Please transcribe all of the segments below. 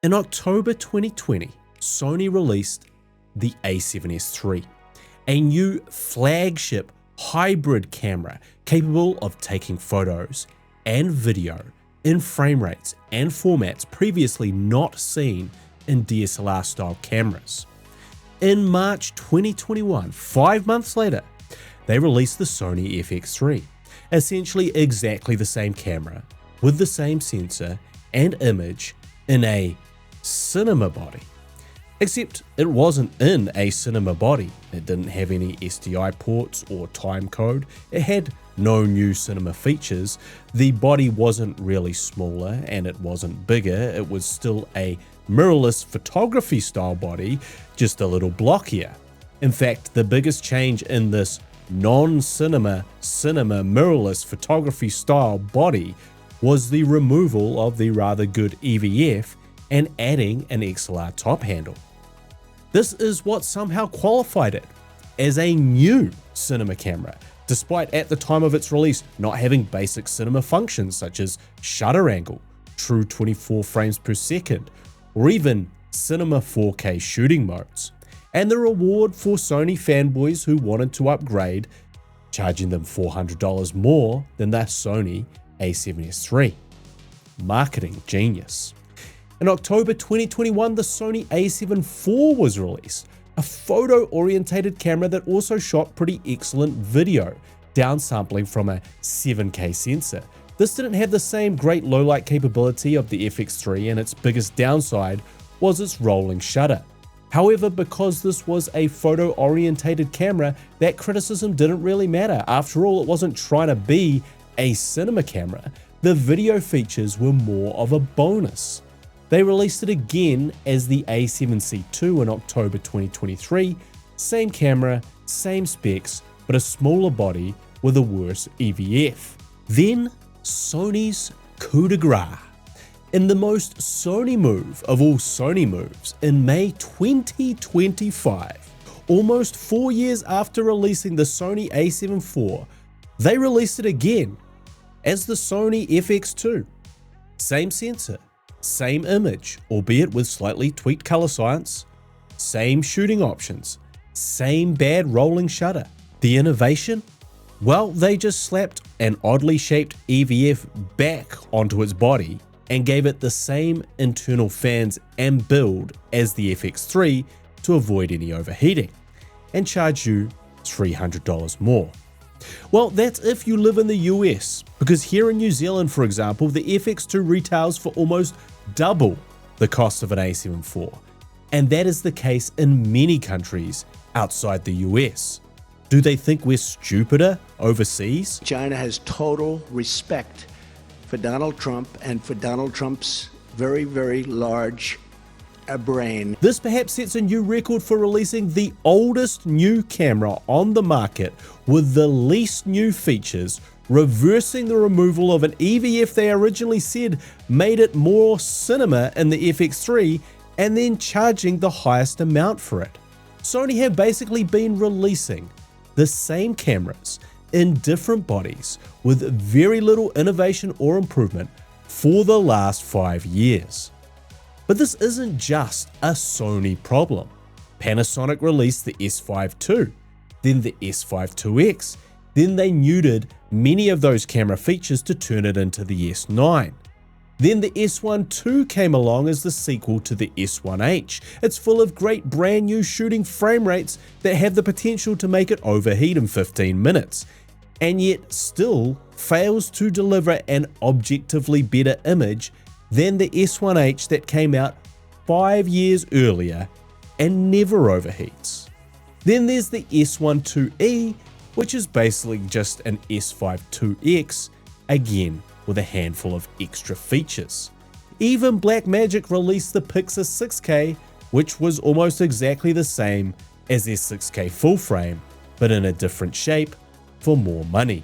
In October 2020, Sony released the a7S III, a new flagship hybrid camera capable of taking photos and video in frame rates and formats previously not seen in DSLR style cameras. In March 2021, 5 months later, they released the Sony FX3, essentially exactly the same camera with the same sensor and image in a cinema body. Except it wasn't in a cinema body. It didn't have any SDI ports or time code. It had no new cinema features. The body wasn't really smaller and it wasn't bigger. It was still a mirrorless photography style body, just a little blockier. In fact, the biggest change in this non-cinema mirrorless photography style body was the removal of the rather good EVF and adding an XLR top handle. This is what somehow qualified it as a new cinema camera, despite at the time of its release not having basic cinema functions such as shutter angle, true 24 frames per second, or even cinema 4K shooting modes. And the reward for Sony fanboys who wanted to upgrade, charging them $400 more than the Sony a7S III. Marketing genius. In October 2021, the Sony a7 IV was released, a photo-orientated camera that also shot pretty excellent video, downsampling from a 7K sensor. This didn't have the same great low-light capability of the FX3, and its biggest downside was its rolling shutter. However, because this was a photo-orientated camera, that criticism didn't really matter. After all, it wasn't trying to be a cinema camera. The video features were more of a bonus. They released it again as the A7C II in October 2023, same camera, same specs, but a smaller body with a worse EVF. Then Sony's coup de grace. In the most Sony move of all Sony moves, in May 2025, almost 4 years after releasing the Sony a7 IV, they released it again as the Sony FX2. Same sensor, same image, albeit with slightly tweaked color science, same shooting options, same bad rolling shutter. The innovation? Well, they just slapped an oddly shaped EVF back onto its body and gave it the same internal fans and build as the FX3 to avoid any overheating, and charge you $300 more. Well, that's if you live in the US, because here in New Zealand, for example, the FX2 retails for almost double the cost of an a7 IV, and that is the case in many countries outside the US. Do they think we're stupider overseas? China has total respect for Donald Trump and for Donald Trump's very, very large brain. This perhaps sets a new record for releasing the oldest new camera on the market with the least new features, reversing the removal of an EVF they originally said made it more cinema in the FX3, and then charging the highest amount for it. Sony have basically been releasing the same cameras in different bodies with very little innovation or improvement for the last 5 years. But this isn't just a Sony problem. Panasonic released the S5 II, then the S5 IIX, then they neutered many of those camera features to turn it into the S9. Then the S1 II came along as the sequel to the S1H. It's full of great brand new shooting frame rates that have the potential to make it overheat in 15 minutes, and yet still fails to deliver an objectively better image than the S1H that came out 5 years earlier and never overheats. Then there's the S1 IIe, which is basically just an S5 IIX, again with a handful of extra features. Even Blackmagic released the Pixar 6K, which was almost exactly the same as their 6K full frame, but in a different shape for more money.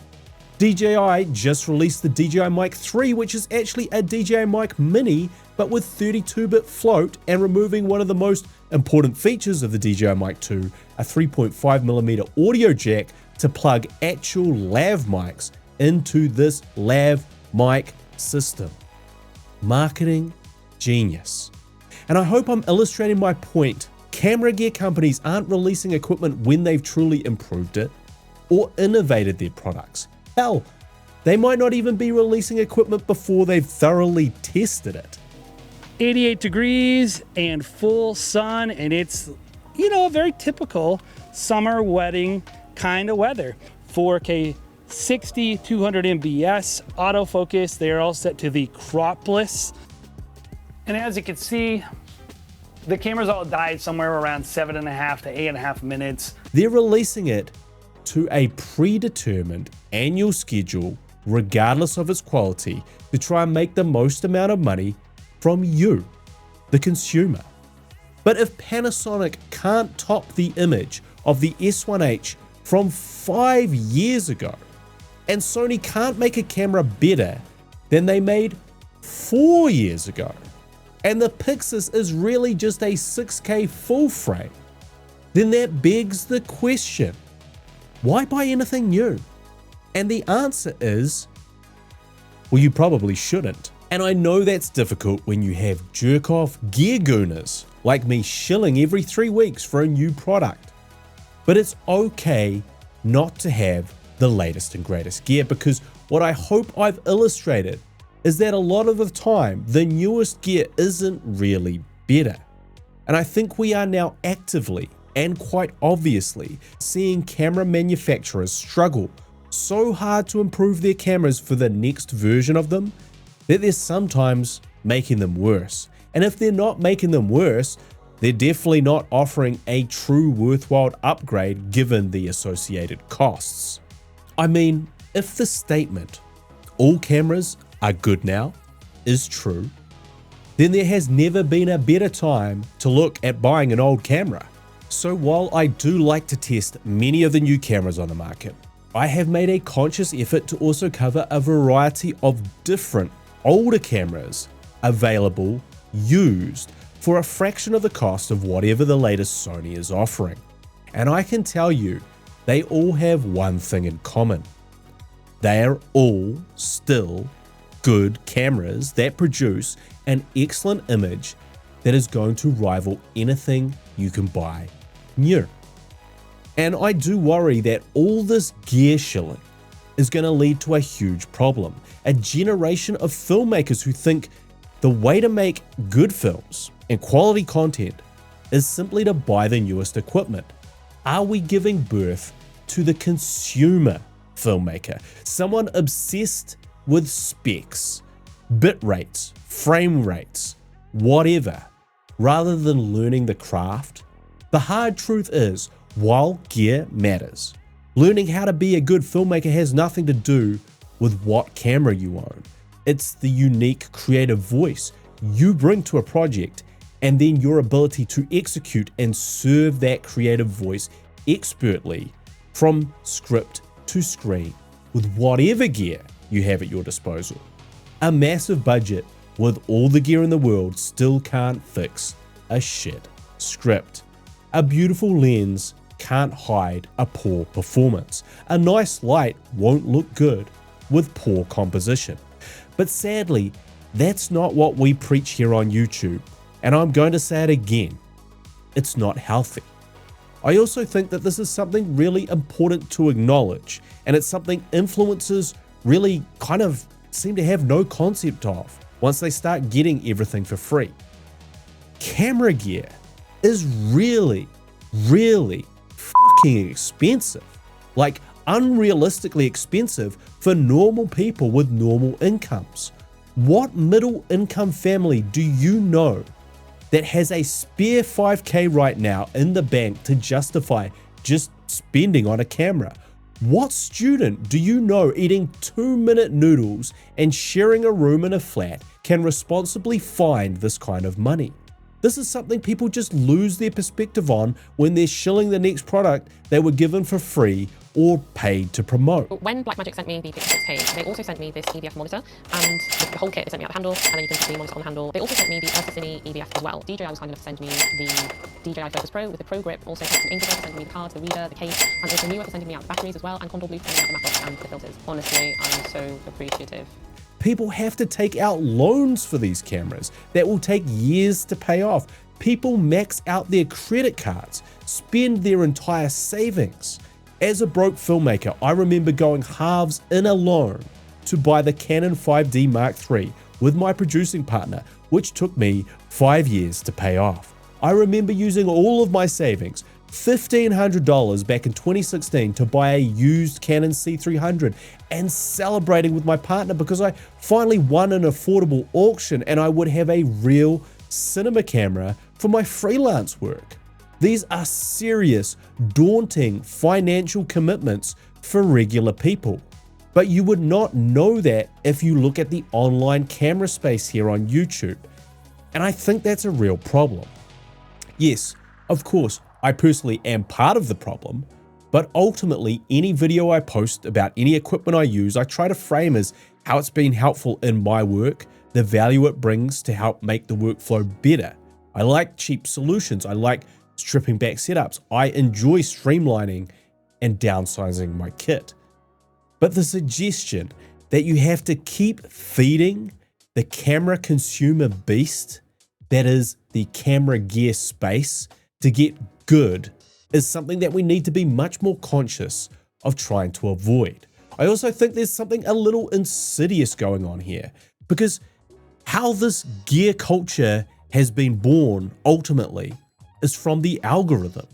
DJI just released the DJI Mic 3, which is actually a DJI Mic Mini, but with 32-bit float and removing one of the most important features of the DJI Mic 2, a 3.5mm audio jack to plug actual lav mics into this lav mic system. Marketing genius. And I hope I'm illustrating my point. Camera gear companies aren't releasing equipment when they've truly improved it or innovated their products. Hell, they might not even be releasing equipment before they've thoroughly tested it. 88 degrees and full sun, and it's, you know, a very typical summer wedding kind of weather. 4K 60, 200 MBS, autofocus. They are all set to the cropless. And as you can see, the cameras all died somewhere around 7.5 to 8.5 minutes. They're releasing it to a predetermined annual schedule, regardless of its quality, to try and make the most amount of money from you, the consumer. But if Panasonic can't top the image of the S1H from 5 years ago, and Sony can't make a camera better than they made 4 years ago, and the Pixis is really just a 6K full frame, then that begs the question, why buy anything new? And the answer is, well, you probably shouldn't. And I know that's difficult when you have jerk-off gear gooners like me shilling every 3 weeks for a new product. But it's okay not to have the latest and greatest gear, because what I hope I've illustrated is that a lot of the time, the newest gear isn't really better. And I think we are now actively and quite obviously seeing camera manufacturers struggle so hard to improve their cameras for the next version of them that they're sometimes making them worse. And if they're not making them worse, they're definitely not offering a true worthwhile upgrade given the associated costs. I mean, if the statement, all cameras are good now, is true, then there has never been a better time to look at buying an old camera. So while I do like to test many of the new cameras on the market, I have made a conscious effort to also cover a variety of different older cameras available used for a fraction of the cost of whatever the latest Sony is offering. And I can tell you, they all have one thing in common. They are all still good cameras that produce an excellent image that is going to rival anything you can buy new. And I do worry that all this gear shilling is going to lead to a huge problem. A generation of filmmakers who think the way to make good films and quality content is simply to buy the newest equipment. Are we giving birth to the consumer filmmaker? Someone obsessed with specs, bit rates, frame rates, whatever, rather than learning the craft? The hard truth is, while gear matters, learning how to be a good filmmaker has nothing to do with what camera you own. It's the unique creative voice you bring to a project, and then your ability to execute and serve that creative voice expertly from script to screen with whatever gear you have at your disposal. A massive budget with all the gear in the world still can't fix a shit script. A beautiful lens can't hide a poor performance. A nice light won't look good with poor composition. But sadly, that's not what we preach here on YouTube, and I'm going to say it again. It's not healthy. I also think that this is something really important to acknowledge, and it's something influencers really kind of seem to have no concept of once they start getting everything for free. Camera gear is really fucking expensive. Like, unrealistically expensive for normal people with normal incomes. What middle income family do you know that has a spare 5K right now in the bank to justify just spending on a camera? What student do you know eating 2-minute noodles and sharing a room in a flat can responsibly find this kind of money? This is something people just lose their perspective on when they're shilling the next product they were given for free or paid to promote. When Blackmagic sent me the Pixel 6K, they also sent me this EVF monitor, and the whole kit. They sent me out the handle, and then you can put the monitor on the handle. They also sent me the ISAZH EVF as well. DJI was kind enough to send me the DJI Focus Pro with the Pro Grip, also sent some Angel sent me the cards, the reader, the case, and also Newer for sending me out the batteries as well, and Condor Blue for sending me out the MacBook and the filters. Honestly, I'm so appreciative. People have to take out loans for these cameras that will take years to pay off. People max out their credit cards, spend their entire savings. As a broke filmmaker, I remember going halves in a loan to buy the Canon 5D Mark III with my producing partner, which took me 5 years to pay off. I remember using all of my savings, $1,500 back in 2016 to buy a used Canon C300 and celebrating with my partner because I finally won an affordable auction and I would have a real cinema camera for my freelance work. These are serious, daunting financial commitments for regular people. But you would not know that if you look at the online camera space here on YouTube. And I think that's a real problem. Yes, of course, I personally am part of the problem, but ultimately any video I post about any equipment I use, I try to frame as how it's been helpful in my work, the value it brings to help make the workflow better. I like cheap solutions. I like stripping back setups. I enjoy streamlining and downsizing my kit. But the suggestion that you have to keep feeding the camera consumer beast that is the camera gear space to get good is something that we need to be much more conscious of trying to avoid. I also think there's something a little insidious going on here, because how this gear culture has been born ultimately is from the algorithm.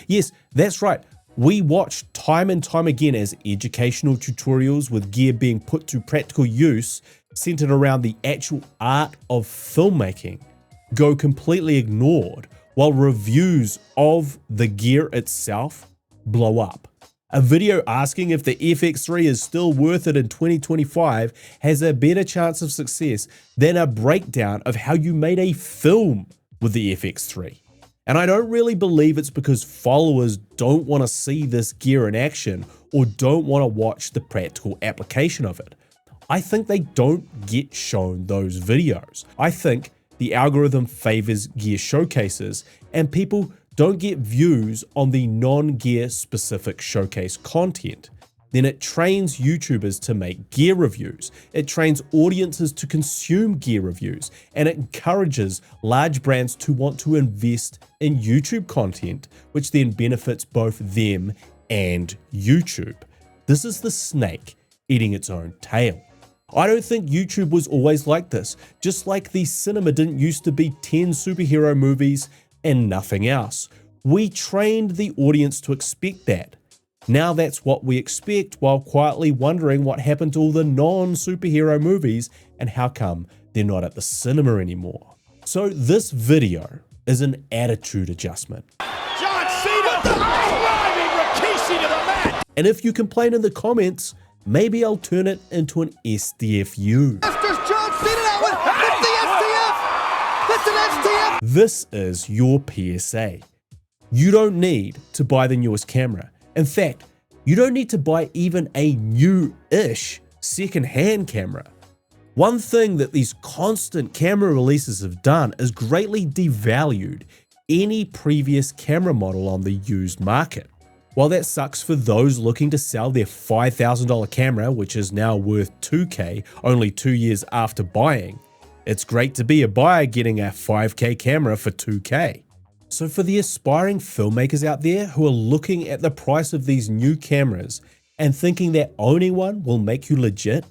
Yes, that's right. We watch time and time again as educational tutorials with gear being put to practical use centered around the actual art of filmmaking go completely ignored, while reviews of the gear itself blow up. A video asking if the FX3 is still worth it in 2025 has a better chance of success than a breakdown of how you made a film with the FX3. And I don't really believe it's because followers don't want to see this gear in action or don't want to watch the practical application of it. I think they don't get shown those videos. I think the algorithm favors gear showcases and people don't get views on the non-gear specific showcase content. Then it trains YouTubers to make gear reviews. It trains audiences to consume gear reviews, and it encourages large brands to want to invest in YouTube content, which then benefits both them and YouTube. This is the snake eating its own tail. I don't think YouTube was always like this, just like the cinema didn't used to be 10 superhero movies and nothing else. We trained the audience to expect that. Now that's what we expect, while quietly wondering what happened to all the non-superhero movies and how come they're not at the cinema anymore. So this video is an attitude adjustment. John Cena driving Rikishi to the mat. And if you complain in the comments, maybe I'll turn it into an SDFU. There's John Cena now. It's the STF. It's an STF. This is your PSA. You don't need to buy the newest camera. In fact, you don't need to buy even a new-ish second-hand camera. One thing that these constant camera releases have done is greatly devalued any previous camera model on the used market. While that sucks for those looking to sell their $5,000 camera, which is now worth $2K only 2 years after buying, it's great to be a buyer getting a $5K camera for $2K. So for the aspiring filmmakers out there who are looking at the price of these new cameras and thinking that owning one will make you legit,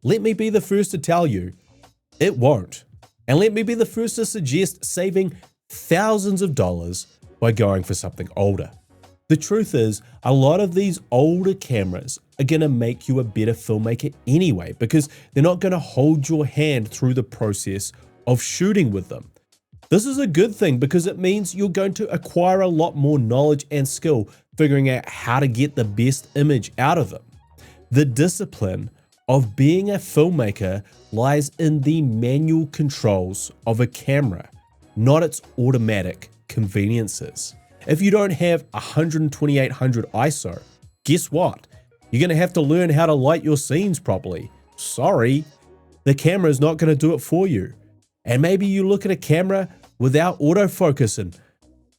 let me be the first to tell you, it won't. And let me be the first to suggest saving thousands of dollars by going for something older. The truth is, a lot of these older cameras are going to make you a better filmmaker anyway, because they're not going to hold your hand through the process of shooting with them. This is a good thing because it means you're going to acquire a lot more knowledge and skill figuring out how to get the best image out of them. The discipline of being a filmmaker lies in the manual controls of a camera, not its automatic conveniences. If you don't have 12800 ISO, guess what? You're going to have to learn how to light your scenes properly. Sorry, the camera is not going to do it for you. And maybe you look at a camera without autofocus and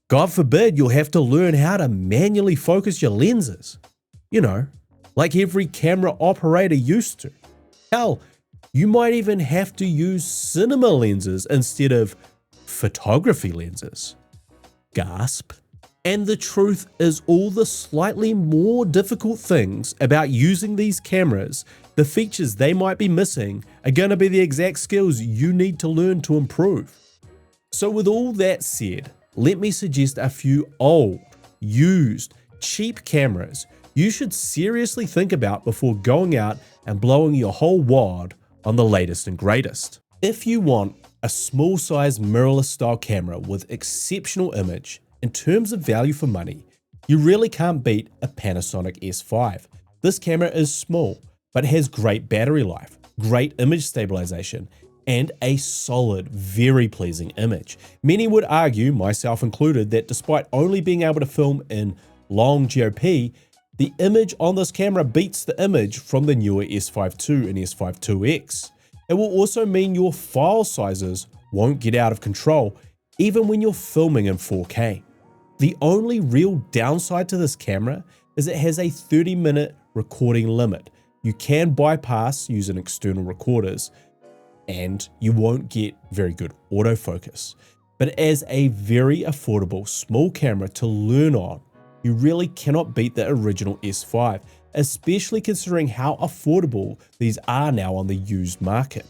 God forbid you'll have to learn how to manually focus your lenses. You know, like every camera operator used to. Hell, You might even have to use cinema lenses instead of photography lenses. Gasp. And the truth is, all the slightly more difficult things about using these cameras, the features they might be missing, are going to be the exact skills you need to learn to improve. So with all that said, let me suggest a few old, used, cheap cameras you should seriously think about before going out and blowing your whole wad on the latest and greatest. If you want a small size mirrorless style camera with exceptional image, in terms of value for money, you really can't beat a Panasonic S5. This camera is small, but has great battery life, great image stabilization, and a solid, very pleasing image. Many would argue, myself included, that despite only being able to film in long GOP, the image on this camera beats the image from the newer S5 II and S5 IIX. It will also mean your file sizes won't get out of control, even when you're filming in 4K. The only real downside to this camera is it has a 30-minute recording limit. You can bypass using external recorders, and you won't get very good autofocus. But as a very affordable small camera to learn on, you really cannot beat the original S5, especially considering how affordable these are now on the used market.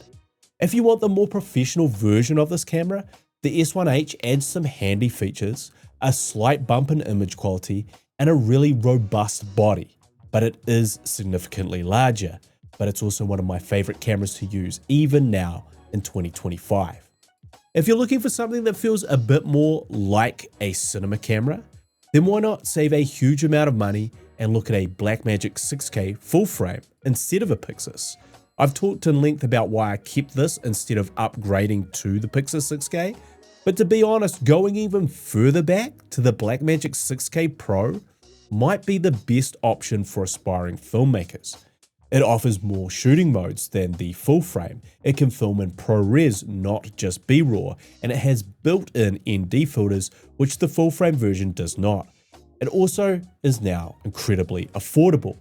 If you want the more professional version of this camera, the S1H adds some handy features, a slight bump in image quality, and a really robust body, but it is significantly larger. But it's also one of my favorite cameras to use even now in 2025. If you're looking for something that feels a bit more like a cinema camera, then why not save a huge amount of money and look at a Blackmagic 6K full frame instead of a Pixis. I've talked in length about why I kept this instead of upgrading to the Pixis 6K, but to be honest, going even further back to the Blackmagic 6K Pro might be the best option for aspiring filmmakers. It offers more shooting modes than the full frame. It can film in ProRes, not just B-RAW, and it has built-in ND filters, which the full frame version does not. It also is now incredibly affordable.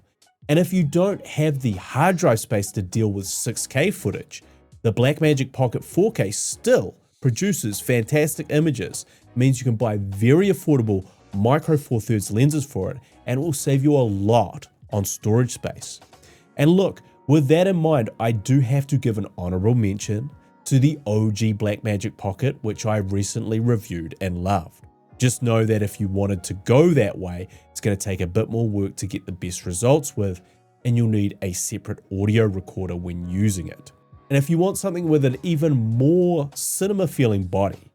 And if you don't have the hard drive space to deal with 6K footage, the Blackmagic Pocket 4K still produces fantastic images. It means you can buy very affordable micro four thirds lenses for it, and it will save you a lot on storage space. And look, with that in mind, I do have to give an honorable mention to the OG Blackmagic Pocket, which I recently reviewed and loved. Just know that if you wanted to go that way, it's going to take a bit more work to get the best results with, and you'll need a separate audio recorder when using it. And if you want something with an even more cinema feeling body,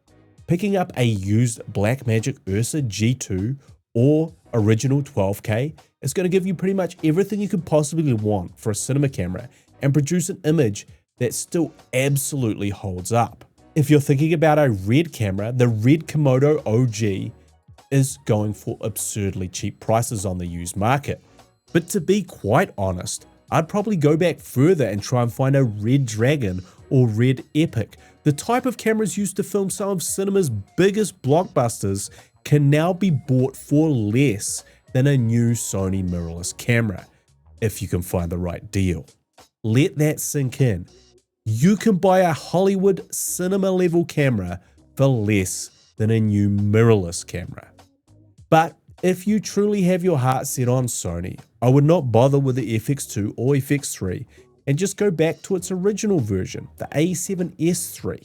picking up a used Blackmagic Ursa G2 or original 12K is going to give you pretty much everything you could possibly want for a cinema camera and produce an image that still absolutely holds up. If you're thinking about a Red camera, the Red Komodo OG is going for absurdly cheap prices on the used market. But to be quite honest, I'd probably go back further and try and find a Red Dragon or Red Epic. The type of cameras used to film some of cinema's biggest blockbusters can now be bought for less than a new Sony mirrorless camera, if you can find the right deal. Let that sink in. You can buy a Hollywood cinema level camera for less than a new mirrorless camera. But if you truly have your heart set on Sony, I would not bother with the FX2 or FX3 and just go back to its original version, the A7S III.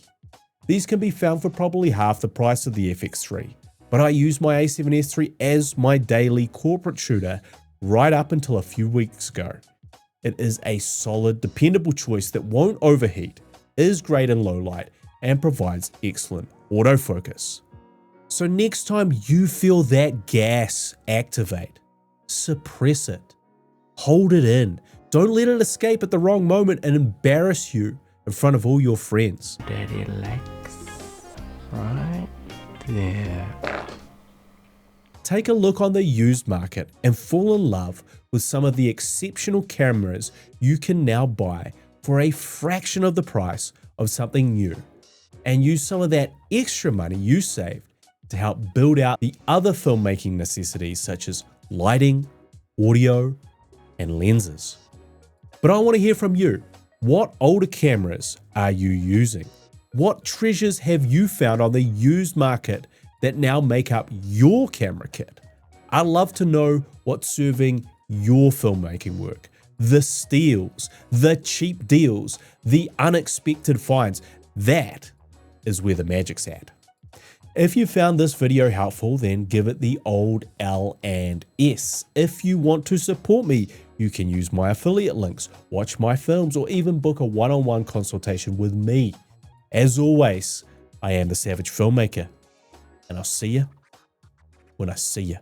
These can be found for probably half the price of the FX3, but I use my A7S III as my daily corporate shooter right up until a few weeks ago. It is a solid, dependable choice that won't overheat, is great in low light, and provides excellent autofocus. So next time you feel that gas activate, suppress it, hold it in. Don't let it escape at the wrong moment and embarrass you in front of all your friends. Daddy likes right there. Take a look on the used market and fall in love with some of the exceptional cameras you can now buy for a fraction of the price of something new, and use some of that extra money you saved to help build out the other filmmaking necessities such as lighting, audio, and lenses. But I want to hear from you. What older cameras are you using? What treasures have you found on the used market that now make up your camera kit? I'd love to know what's serving your filmmaking work. The steals, the cheap deals, the unexpected finds. That is where the magic's at. If you found this video helpful, then give it the old L and S. If you want to support me, you can use my affiliate links, watch my films, or even book a one-on-one consultation with me. As always, I am the Savage Filmmaker, and I'll see you when I see you.